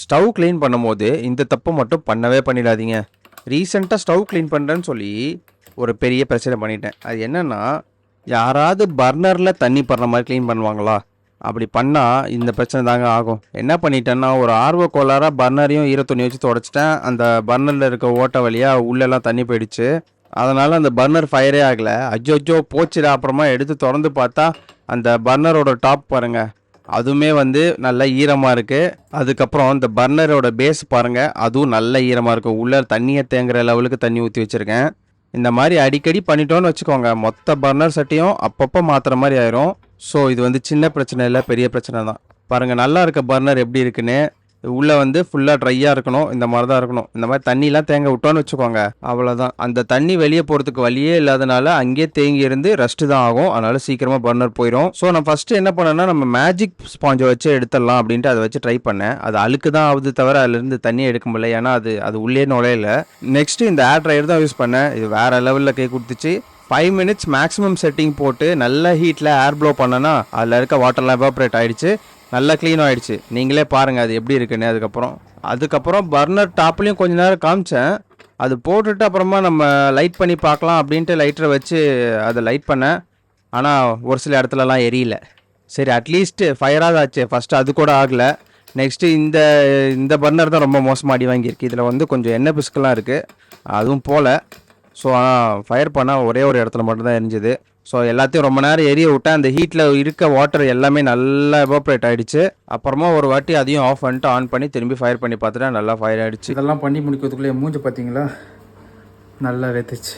Stove clean பண்ணும்போது இந்த தப்பு மட்டும் பண்ணவே பண்ணிடாதீங்க. ரீசெண்டாக ஸ்டவ் க்ளீன் பண்ணுறேன்னு சொல்லி ஒரு பெரிய பிரச்சனை பண்ணிட்டேன். அது என்னென்னா, யாராவது பர்னரில் தண்ணி படுற மாதிரி க்ளீன் பண்ணுவாங்களா? அப்படி பண்ணால் இந்த பிரச்சனை தாங்க ஆகும். என்ன பண்ணிட்டேன்னா, ஒரு ஆர்வ கோளாறாக பர்னரையும் ஈரத்துணி வச்சு துடைச்சிட்டேன். அந்த பர்னரில் இருக்க ஓட்டை வழியாக உள்ளெல்லாம் தண்ணி போயிடுச்சு. அதனால் அந்த பர்னர் ஃபயரே ஆகலை. அஜ்ஜோ போச்சுடா. அப்புறமா எடுத்து திறந்து பார்த்தா அந்த பர்னரோட டாப் பாருங்கள், அதுவுமே வந்து நல்ல ஈரமாக இருக்குது. அதுக்கப்புறம் இந்த பர்னரோட பேஸ் பாருங்கள், அதுவும் நல்ல ஈரமாக இருக்கும். உள்ளே தண்ணியை தேங்குற லெவலுக்கு தண்ணி ஊற்றி வச்சுருக்கேன். இந்த மாதிரி அடிக்கடி பண்ணிட்டோன்னு வச்சுக்கோங்க, மொத்த பர்னர் சட்டியும் அப்பப்போ மாற்றுற மாதிரி ஆயிரும். ஸோ இது வந்து சின்ன பிரச்சனை இல்லை, பெரிய பிரச்சனை தான். பாருங்கள், நல்லா இருக்க பர்னர் எப்படி இருக்குன்னு. உள்ளே வந்து ஃபுல்லாக ட்ரையாக இருக்கணும், இந்த மாதிரி தான் இருக்கணும். இந்த மாதிரி தண்ணிலாம் தேங்க விட்டோன்னு வச்சுக்கோங்க, அவ்வளோதான். அந்த தண்ணி வெளியே போகிறதுக்கு வழியே இல்லாதனால அங்கேயே தேங்கி இருந்து ரெஸ்ட்டு தான் ஆகும். அதனால் சீக்கிரமாக பர்னர் போயிடும். ஸோ நான் ஃபஸ்ட்டு என்ன பண்ணேன்னா, நம்ம மேஜிக் ஸ்பாஞ்சை வச்சு எடுத்துடலாம் அப்படின்ட்டு அதை வச்சு ட்ரை பண்ணேன். அது அழுக்கு தான் ஆகுது தவிர அதுலேருந்து தண்ணி எடுக்க முடியல, ஏன்னா அது உள்ளே நுழையில. நெக்ஸ்ட்டு இந்த ஏர் ட்ரையர் தான் யூஸ் பண்ணேன். இது வேறு லெவலில் கை கொடுத்துச்சு. 5 minutes மேக்ஸிமம் செட்டிங் போட்டு நல்ல ஹீட்டில் ஏர் ப்ளோ பண்ணனா அதில் இருக்க வாட்டர்லாம் எவாப்ரேட் ஆகிடுச்சு, நல்லா க்ளீன் ஆகிடுச்சு. நீங்களே பாருங்கள் அது எப்படி இருக்குன்னு. அதுக்கப்புறம் பர்னர் டாப்லேயும் கொஞ்ச நேரம் காமிச்சேன். அது போட்டுட்டு அப்புறமா நம்ம லைட் பண்ணி பார்க்கலாம் அப்படின்ட்டு லைட்டரை வச்சு அதை லைட் பண்ணேன். ஆனால் ஒரு சில இடத்துலலாம் எரியல. சரி, அட்லீஸ்ட் ஃபயராக ஆச்சு. ஃபஸ்ட்டு அது கூட ஆகலை. நெக்ஸ்ட்டு இந்த பர்னர் தான் ரொம்ப மோசமாக அடி வாங்கியிருக்கு. இதில் வந்து கொஞ்சம் எண்ணெய் பிஸ்கெலாம் இருக்குது, அதுவும் போல். ஸோ ஆனால் ஃபயர் பண்ணால் ஒரே ஒரு இடத்துல மட்டும்தான் எரிஞ்சுது. ஸோ எல்லாத்தையும் ரொம்ப நேரம் எரிய விட்டேன். அந்த ஹீட்டில் இருக்க வாட்டர் எல்லாமே நல்லா எவாப்ரேட் ஆகிடுச்சு. அப்புறமா ஒரு வாட்டி அதையும் ஆஃப் பண்ணிட்டு ஆன் பண்ணி திரும்பி ஃபயர் பண்ணி பார்த்துட்டேன், நல்லா ஃபயர் ஆகிடுச்சு. இதெல்லாம் பண்ணி முடிக்கிறதுக்குள்ளே மூஞ்சி பார்த்தீங்களா, நல்லா வெத்துச்சு.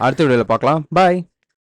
அடுத்த வீடியோவில் பார்க்கலாம். பாய்.